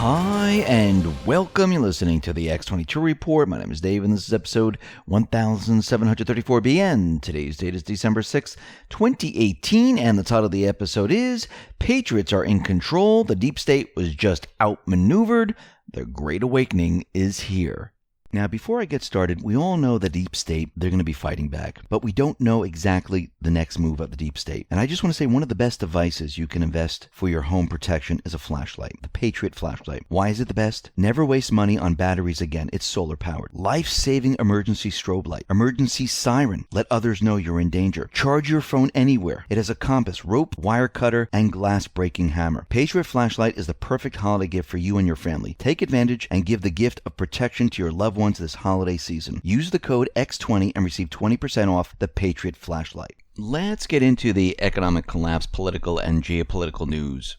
Hi, and welcome. You're listening to the X22 Report. My name is Dave, and this is episode 1734B, and today's date is December 6th, 2018, and the title of the episode is Patriots Are in Control. The Deep State was just outmaneuvered. The Great Awakening is here. Now, before I get started, we all know the Deep State, they're going to be fighting back, but we don't know exactly the next move of the Deep State. And I just want to say one of the best devices you can invest for your home protection is a flashlight, the Patriot flashlight. Why is it the best? Never waste money on batteries again. It's solar powered. Life-saving emergency strobe light, emergency siren. Let others know you're in danger. Charge your phone anywhere. It has a compass, rope, wire cutter, and glass breaking hammer. Patriot flashlight is the perfect holiday gift for you and your family. Take advantage and give the gift of protection to your loved ones this holiday season. Use the code X20 and receive 20% off the Patriot flashlight. Let's get into the economic collapse, political and geopolitical news.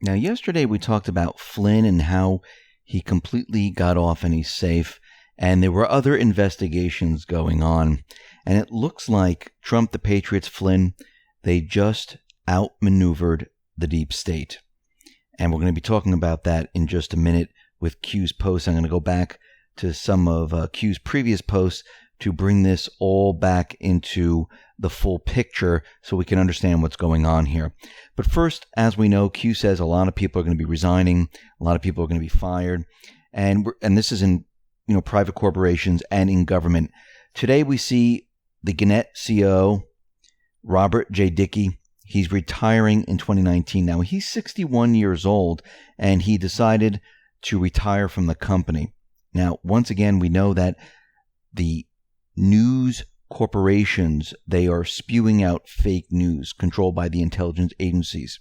Now, yesterday we talked about Flynn and how he completely got off and he's safe, and there were other investigations going on, and it looks like Trump, the Patriots, Flynn, they just outmaneuvered the deep state. And we're going to be talking about that in just a minute with Q's post. I'm going to go back to some of Q's previous posts to bring this all back into the full picture so we can understand what's going on here. But first, as we know, Q says a lot of people are going to be resigning, a lot of people are going to be fired, and this is in private corporations and in government. Today we see the Gannet CEO, Robert J. Dickey. He's retiring in 2019. Now, he's 61 years old, and he decided to retire from the company. Now, once again, we know that the news corporations, they are spewing out fake news controlled by the intelligence agencies.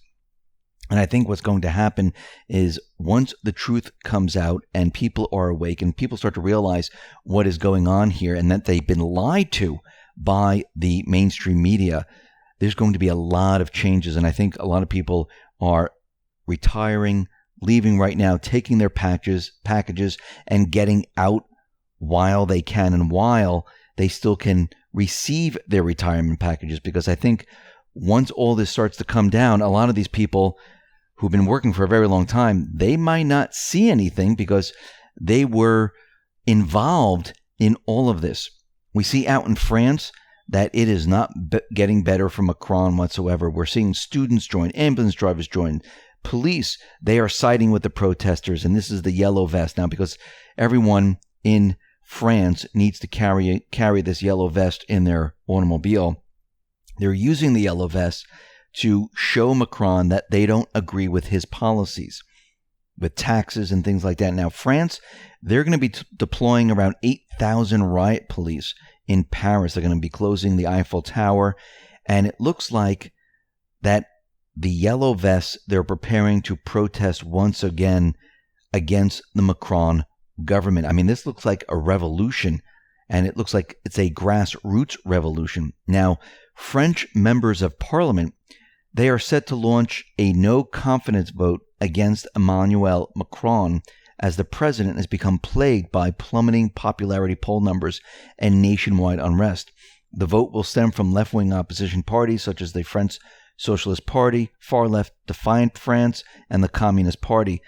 And I think what's going to happen is once the truth comes out and people are awake and people start to realize what is going on here and that they've been lied to by the mainstream media, there's going to be a lot of changes. And I think a lot of people are retiring, leaving right now, taking their packages and getting out while they can and while they still can receive their retirement packages. Because I think once all this starts to come down, a lot of these people who've been working for a very long time, they might not see anything because they were involved in all of this. We see out in France that it is not getting better for Macron whatsoever. We're seeing students join, ambulance drivers join, police, they are siding with the protesters, and this is the yellow vest now because everyone in France needs to carry this yellow vest in their automobile. They're using the yellow vest to show Macron that they don't agree with his policies, with taxes and things like that. Now, France, they're going to be deploying around 8,000 riot police in Paris. They're going to be closing the Eiffel Tower, and it looks like that the yellow vests, they're preparing to protest once again against the Macron government. I mean, this looks like a revolution, and it looks like it's a grassroots revolution. Now, French members of parliament, they are set to launch a no confidence vote against Emmanuel Macron as the president has become plagued by plummeting popularity poll numbers and nationwide unrest. The vote will stem from left-wing opposition parties such as the French Socialist Party, far-left Defiant France, and the Communist Party,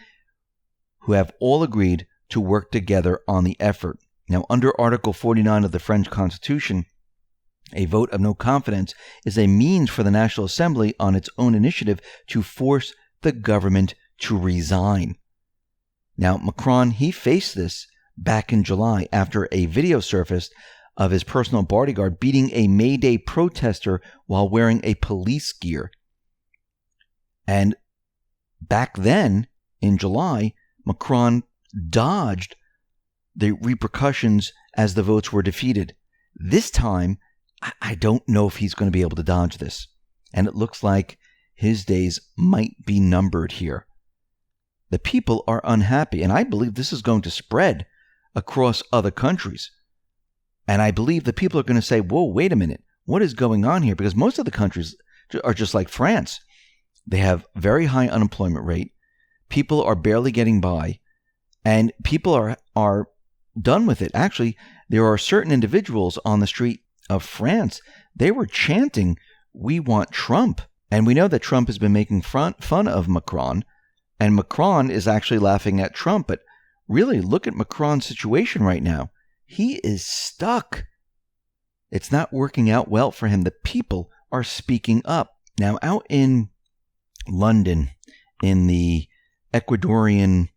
who have all agreed to work together on the effort. Now, under Article 49 of the French Constitution, a vote of no confidence is a means for the National Assembly on its own initiative to force the government to resign. Now, Macron, he faced this back in July after a video surfaced of his personal bodyguard beating a May Day protester while wearing a police gear. And back then, in July, Macron dodged the repercussions as the votes were defeated. This time, I don't know if he's going to be able to dodge this. And it looks like his days might be numbered here. The people are unhappy, and I believe this is going to spread across other countries. And I believe the people are going to say, whoa, wait a minute, what is going on here? Because most of the countries are just like France. They have very high unemployment rate. People are barely getting by, and people are done with it. Actually, there are certain individuals on the street of France, they were chanting, "We want Trump." And we know that Trump has been making fun of Macron, And Macron is actually laughing at Trump. But really, look at Macron's situation right now. He is stuck. It's not working out well for him. The people are speaking up. Now, out in London, in the Ecuadorian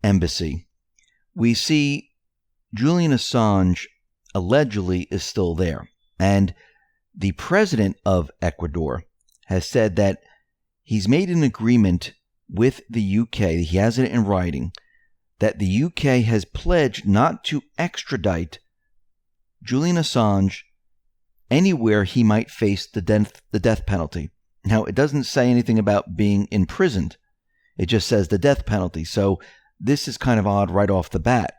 embassy, we see Julian Assange allegedly is still there. And the president of Ecuador has said that he's made an agreement with the UK, he has it in writing, that the UK has pledged not to extradite Julian Assange anywhere he might face the death penalty. Now, it doesn't say anything about being imprisoned. It just says the death penalty. So this is kind of odd right off the bat.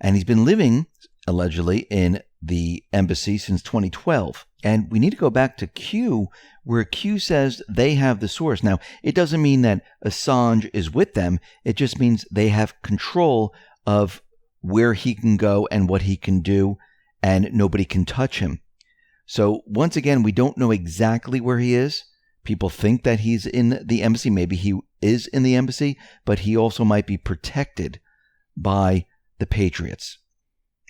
And he's been living, allegedly, in the embassy since 2012. And we need to go back to Q, where Q says they have the source. Now, it doesn't mean that Assange is with them. It just means they have control of where he can go and what he can do, and nobody can touch him. So once again, we don't know exactly where he is. People think that he's in the embassy. Maybe he is in the embassy, but he also might be protected by the Patriots.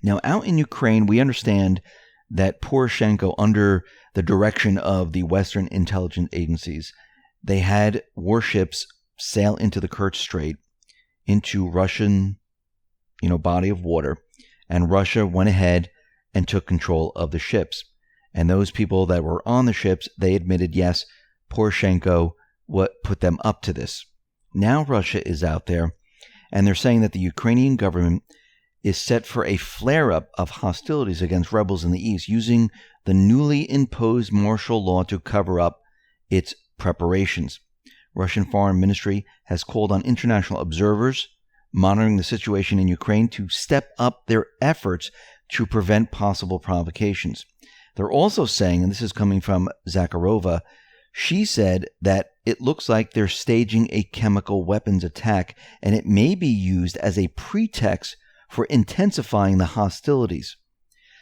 Now, out in Ukraine, we understand that Poroshenko, under the direction of the Western intelligence agencies, they had warships sail into the Kerch Strait, into Russian body of water, and Russia went ahead and took control of the ships. And those people that were on the ships, they admitted, yes, Poroshenko put them up to this. Now Russia is out there, and they're saying that the Ukrainian government is set for a flare-up of hostilities against rebels in the east, using the newly imposed martial law to cover up its preparations. Russian Foreign Ministry has called on international observers monitoring the situation in Ukraine to step up their efforts to prevent possible provocations. They're also saying, and this is coming from Zakharova, she said that it looks like they're staging a chemical weapons attack, and it may be used as a pretext for intensifying the hostilities.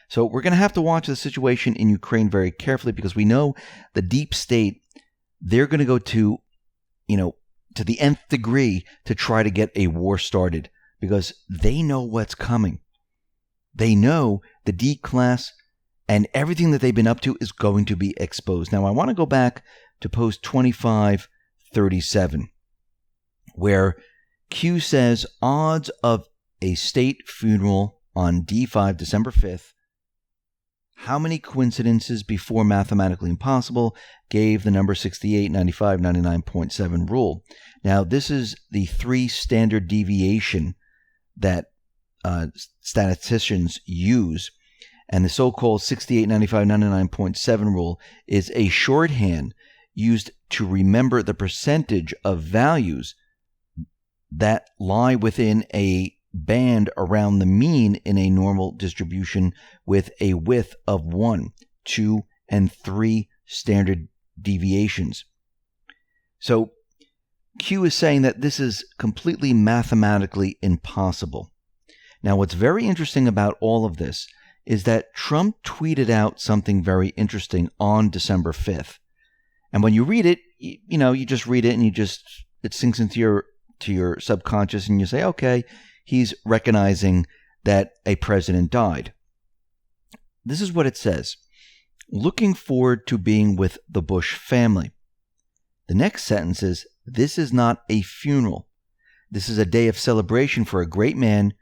So we're going to have to watch the situation in Ukraine very carefully, because we know the deep state, they're going to go to the nth degree to try to get a war started, because they know what's coming. They know the D-class and everything that they've been up to is going to be exposed. Now, I want to go back to post 2537, where Q says odds of a state funeral on D5, December 5th. How many coincidences before mathematically impossible gave the number 68, 95, 99.7 rule? Now, this is the 3 standard deviation that statisticians use. And the so-called 68, 95, 99.7 rule is a shorthand used to remember the percentage of values that lie within a band around the mean in a normal distribution with a width of 1, 2, and 3 standard deviations. So Q is saying that this is completely mathematically impossible. Now, what's very interesting about all of this is that Trump tweeted out something very interesting on December 5th. And when you read it, you just read it and it sinks into your subconscious, and you say, okay, he's recognizing that a president died. This is what it says. Looking forward to being with the Bush family. The next sentence is, this is not a funeral. This is a day of celebration for a great man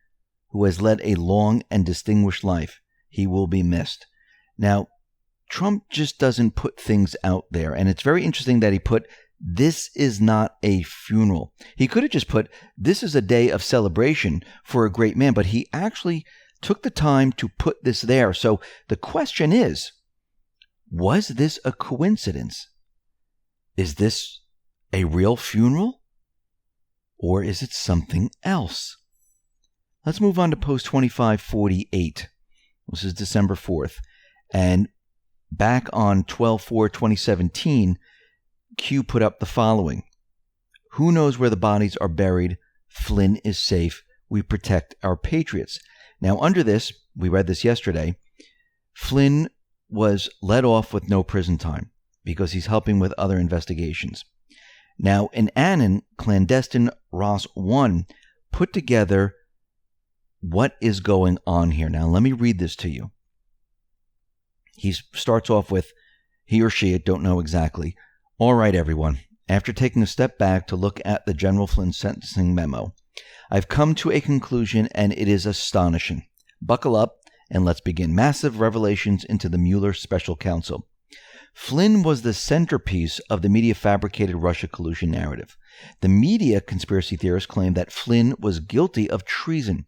who has led a long and distinguished life. He will be missed. Now, Trump just doesn't put things out there. And it's very interesting that he put, this is not a funeral. He could have just put, this is a day of celebration for a great man. But he actually took the time to put this there. So the question is, was this a coincidence? Is this a real funeral? Or is it something else? Let's move on to post 2548. This is December 4th. And back on 12/4/2017, Q put up the following. Who knows where the bodies are buried? Flynn is safe. We protect our patriots. Now, under this, we read this yesterday, Flynn was let off with no prison time because he's helping with other investigations. Now, an Annan clandestine Ross 1 put together what is going on here. Now, let me read this to you. He starts off with, he or she, I don't know exactly. All right, everyone. After taking a step back to look at the General Flynn sentencing memo, I've come to a conclusion, and it is astonishing. Buckle up, and let's begin. Massive revelations into the Mueller special counsel. Flynn was the centerpiece of the media-fabricated Russia collusion narrative. The media conspiracy theorists claimed that Flynn was guilty of treason,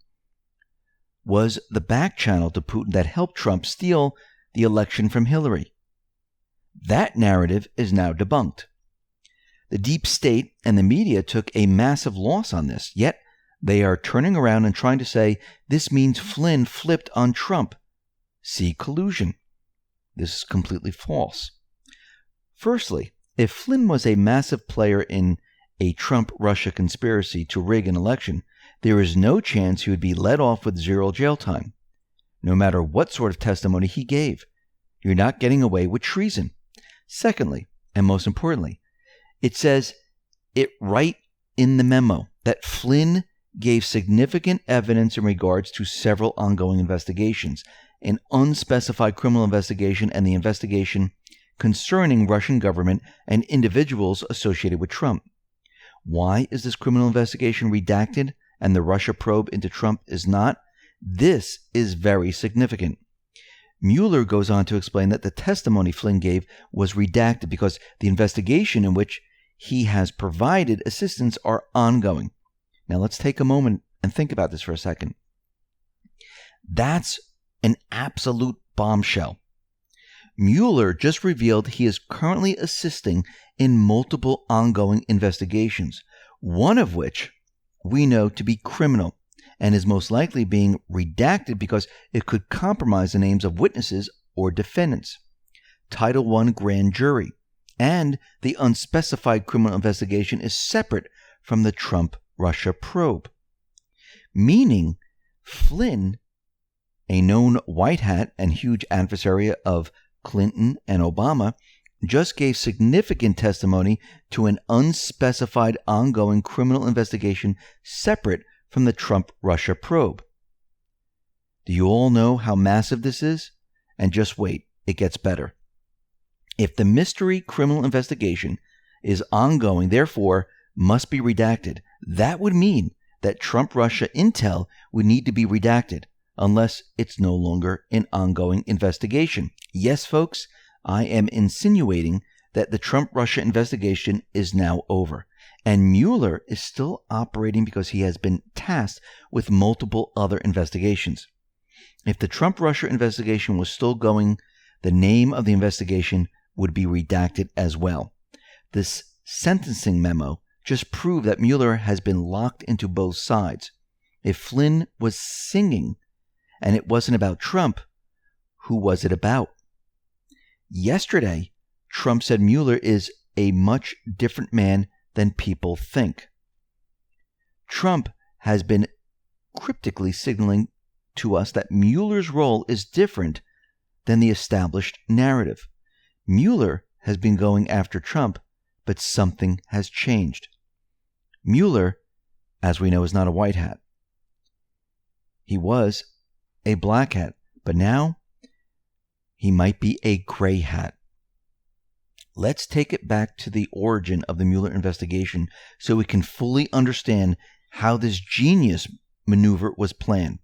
was the back channel to Putin that helped Trump steal the election from Hillary. That narrative is now debunked. The deep state and the media took a massive loss on this, yet they are turning around and trying to say this means Flynn flipped on Trump. See collusion. This is completely false. Firstly, if Flynn was a massive player in a Trump-Russia conspiracy to rig an election, there is no chance he would be let off with 0 jail time, no matter what sort of testimony he gave. You're not getting away with treason. Secondly, and most importantly, it says it right in the memo that Flynn gave significant evidence in regards to several ongoing investigations, an unspecified criminal investigation and the investigation concerning Russian government and individuals associated with Trump. Why is this criminal investigation redacted and the Russia probe into Trump is not? This is very significant. Mueller goes on to explain that the testimony Flynn gave was redacted because the investigation in which he has provided assistance are ongoing. Now let's take a moment and think about this for a second. That's an absolute bombshell. Mueller just revealed he is currently assisting in multiple ongoing investigations, one of which we know to be criminal and is most likely being redacted because it could compromise the names of witnesses or defendants. Title I grand jury and the unspecified criminal investigation is separate from the Trump-Russia probe, meaning Flynn, a known white hat and huge adversary of Clinton and Obama, just gave significant testimony to an unspecified ongoing criminal investigation separate from the Trump-Russia probe. Do you all know how massive this is? And just wait, it gets better. If the mystery criminal investigation is ongoing, therefore must be redacted, that would mean that Trump-Russia intel would need to be redacted unless it's no longer an ongoing investigation. Yes, folks, I am insinuating that the Trump-Russia investigation is now over, and Mueller is still operating because he has been tasked with multiple other investigations. If the Trump-Russia investigation was still going, the name of the investigation would be redacted as well. This sentencing memo just proved that Mueller has been locked into both sides. If Flynn was singing and it wasn't about Trump, who was it about? Yesterday, Trump said Mueller is a much different man than people think. Trump has been cryptically signaling to us that Mueller's role is different than the established narrative. Mueller has been going after Trump, but something has changed. Mueller, as we know, is not a white hat. He was a black hat, but now he might be a gray hat. Let's take it back to the origin of the Mueller investigation so we can fully understand how this genius maneuver was planned.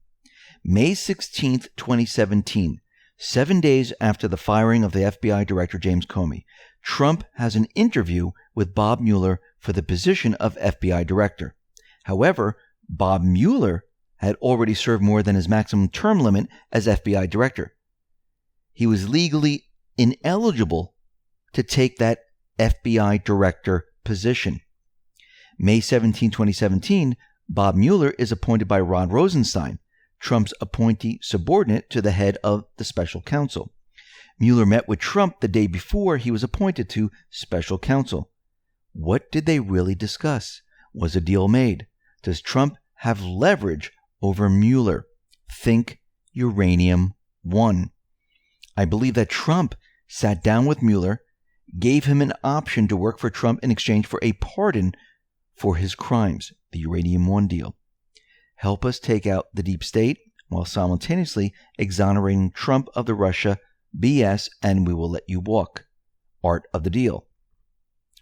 May 16, 2017, 7 days after the firing of the FBI Director James Comey, Trump has an interview with Bob Mueller for the position of FBI Director. However, Bob Mueller had already served more than his maximum term limit as FBI Director. He was legally ineligible to take that FBI Director position. May 17, 2017, Bob Mueller is appointed by Rod Rosenstein, Trump's appointee subordinate to the head of the special counsel. Mueller met with Trump the day before he was appointed to special counsel. What did they really discuss? Was a deal made? Does Trump have leverage over Mueller? Think Uranium 1. I believe that Trump sat down with Mueller, gave him an option to work for Trump in exchange for a pardon for his crimes, the Uranium One deal. Help us take out the deep state while simultaneously exonerating Trump of the Russia BS, and we will let you walk. Art of the deal.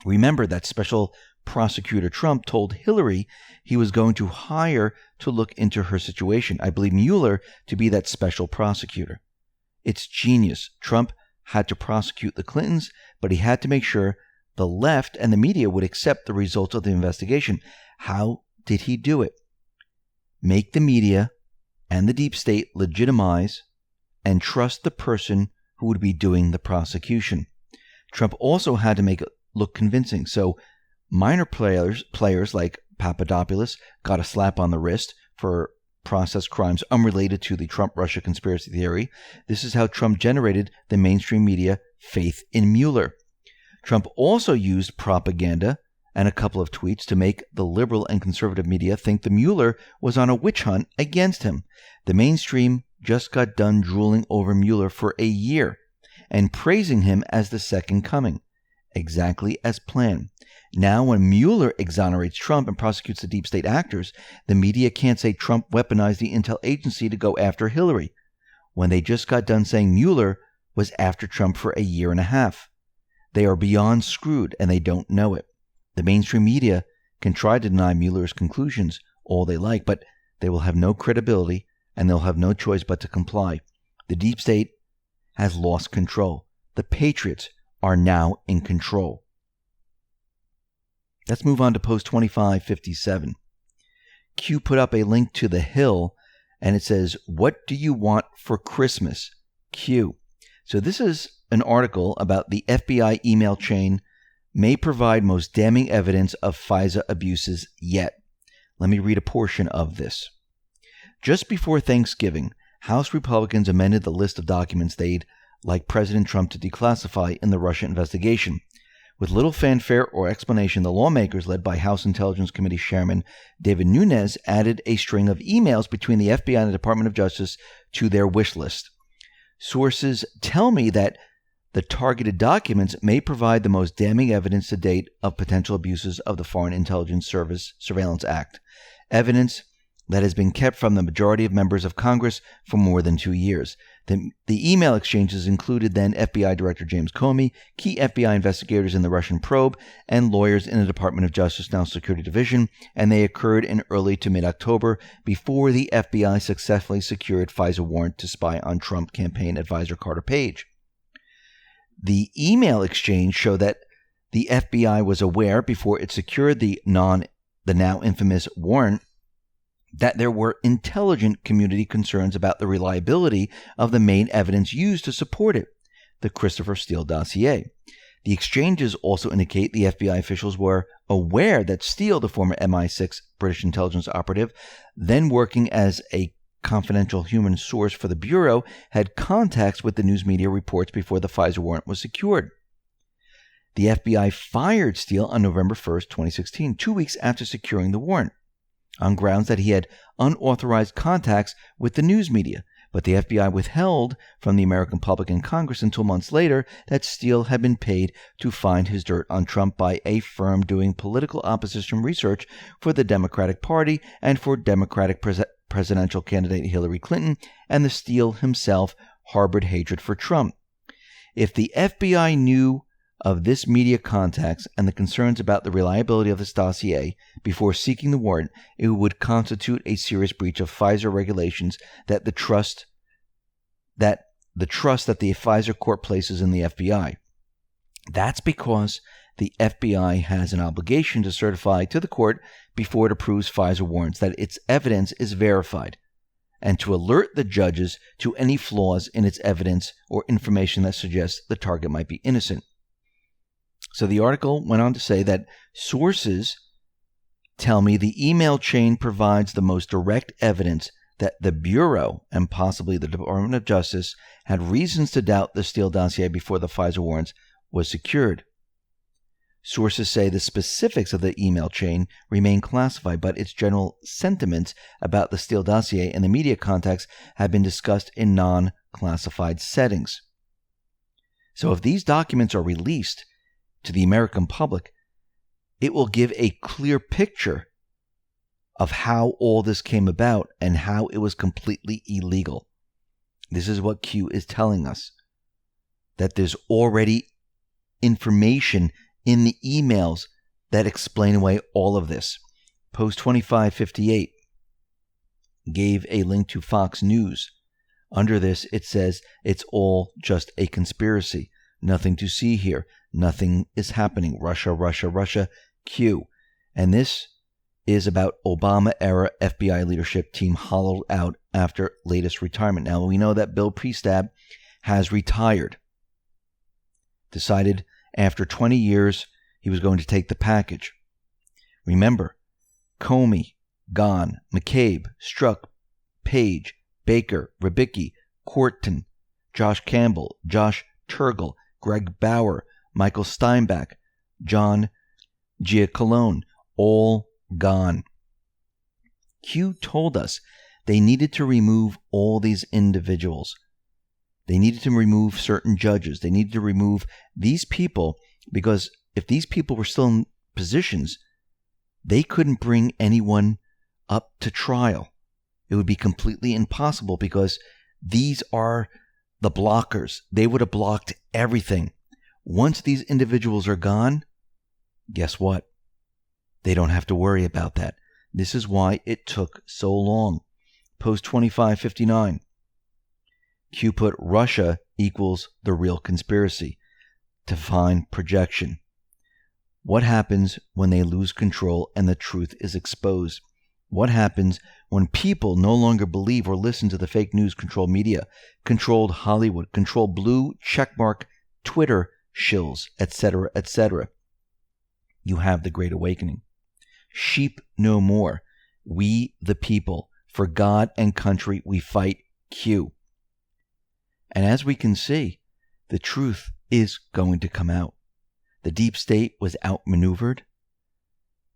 Remember that special prosecutor Trump told Hillary he was going to hire to look into her situation. I believe Mueller to be that special prosecutor. It's genius. Trump had to prosecute the Clintons, but he had to make sure the left and the media would accept the results of the investigation. How did he do it? Make the media and the deep state legitimize and trust the person who would be doing the prosecution. Trump also had to make it look convincing. So minor players like Papadopoulos got a slap on the wrist for processed crimes unrelated to the Trump-Russia conspiracy theory. This is how Trump generated the mainstream media faith in Mueller. Trump also used propaganda and a couple of tweets to make the liberal and conservative media think the Mueller was on a witch hunt against him. The mainstream just got done drooling over Mueller for a year and praising him as the second coming, exactly as planned. Now, when Mueller exonerates Trump and prosecutes the deep state actors, the media can't say Trump weaponized the intel agency to go after Hillary, when they just got done saying Mueller was after Trump for a year and a half. They are beyond screwed, and they don't know it. The mainstream media can try to deny Mueller's conclusions all they like, but they will have no credibility, and they'll have no choice but to comply. The deep state has lost control. The Patriots are now in control. Let's move on to post 2557. Q put up a link to The Hill, and it says, "What do you want for Christmas? Q." So this is an article about the FBI email chain may provide most damning evidence of FISA abuses yet. Let me read a portion of this. Just before Thanksgiving, House Republicans amended the list of documents they'd like President Trump to declassify in the Russia investigation. With little fanfare or explanation, the lawmakers, led by House Intelligence Committee Chairman David Nunes, added a string of emails between the FBI and the Department of Justice to their wish list. Sources tell me that the targeted documents may provide the most damning evidence to date of potential abuses of the Foreign Intelligence Service Surveillance Act, evidence that has been kept from the majority of members of Congress for more than 2 years. The email exchanges included then FBI Director James Comey, key FBI investigators in the Russian probe, and lawyers in the Department of Justice, now Security Division, and they occurred in early to mid-October before the FBI successfully secured FISA warrant to spy on Trump campaign advisor Carter Page. The email exchange showed that the FBI was aware before it secured the now infamous warrant that there were intelligent community concerns about the reliability of the main evidence used to support it, the Christopher Steele dossier. The exchanges also indicate the FBI officials were aware that Steele, the former MI6 British intelligence operative, then working as a confidential human source for the Bureau, had contacts with the news media reports before the FISA warrant was secured. The FBI fired Steele on November 1st, 2016, 2 weeks after securing the warrant, on grounds that he had unauthorized contacts with the news media, but the FBI withheld from the American public and Congress until months later that Steele had been paid to find his dirt on Trump by a firm doing political opposition research for the Democratic Party and for Democratic presidential candidate Hillary Clinton, and the Steele himself harbored hatred for Trump. If the FBI knew of this media contacts and the concerns about the reliability of this dossier before seeking the warrant, it would constitute a serious breach of FISA regulations that the trust that the FISA court places in the FBI. That's because the FBI has an obligation to certify to the court before it approves FISA warrants that its evidence is verified, and to alert the judges to any flaws in its evidence or information that suggests the target might be innocent. So the article went on to say that sources tell me the email chain provides the most direct evidence that the Bureau and possibly the Department of Justice had reasons to doubt the Steele dossier before the FISA warrants was secured. Sources say the specifics of the email chain remain classified, but its general sentiments about the Steele dossier and the media contacts have been discussed in non-classified settings. So if these documents are released, to the American public, it will give a clear picture of how all this came about and how it was completely illegal. This is what Q is telling us, that there's already information in the emails that explain away all of this. Post 2558 gave a link to Fox News. Under this, it says it's all just a conspiracy. Nothing to see here. Nothing is happening. Russia, Russia, Russia, Q. And this is about Obama-era FBI leadership team hollowed out after latest retirement. Now, we know that Bill Priestap has retired. Decided after 20 years he was going to take the package. Remember, Comey, gone. McCabe, Strzok, Page, Baker, Rybicki, Corton, Josh Campbell, Josh Turgle, Greg Bauer, Michael Steinbach, John Giacalone, all gone. Q told us they needed to remove all these individuals. They needed to remove certain judges. They needed to remove these people because if these people were still in positions, they couldn't bring anyone up to trial. It would be completely impossible because these are the blockers. They would have blocked everything. Once these individuals are gone, guess what? They don't have to worry about that. This is why it took so long. Post 2559. Q put Russia equals the real conspiracy. To find projection. What happens when they lose control and the truth is exposed? What happens when people no longer believe or listen to the fake news controlled media, controlled Hollywood, controlled blue checkmark Twitter shills, etc., etc.? You have the Great Awakening. Sheep no more. We the people. For God and country we fight. Q. And as we can see, the truth is going to come out. The deep state was outmaneuvered.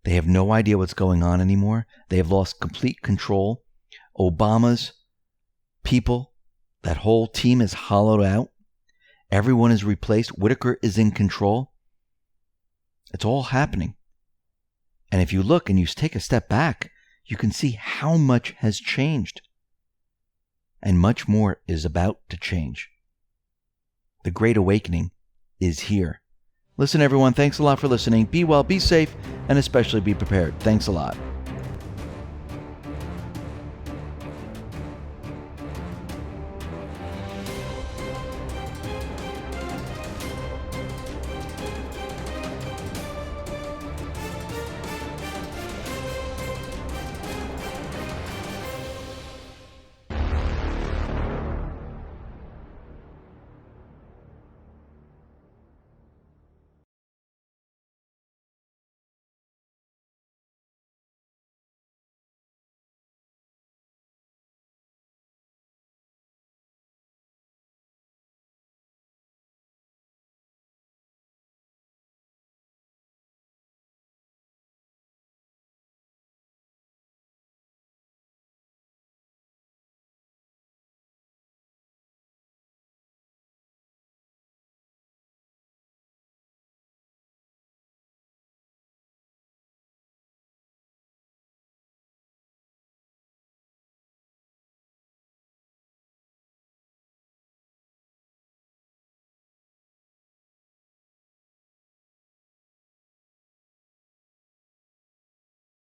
They have no idea what's going on anymore. They have lost complete control. Obama's people, that whole team is hollowed out. Everyone is replaced. Whitaker is in control. It's all happening. And if you look and you take a step back, you can see how much has changed. And much more is about to change. The Great Awakening is here. Listen, everyone, thanks a lot for listening. Be well, be safe, and especially be prepared. Thanks a lot.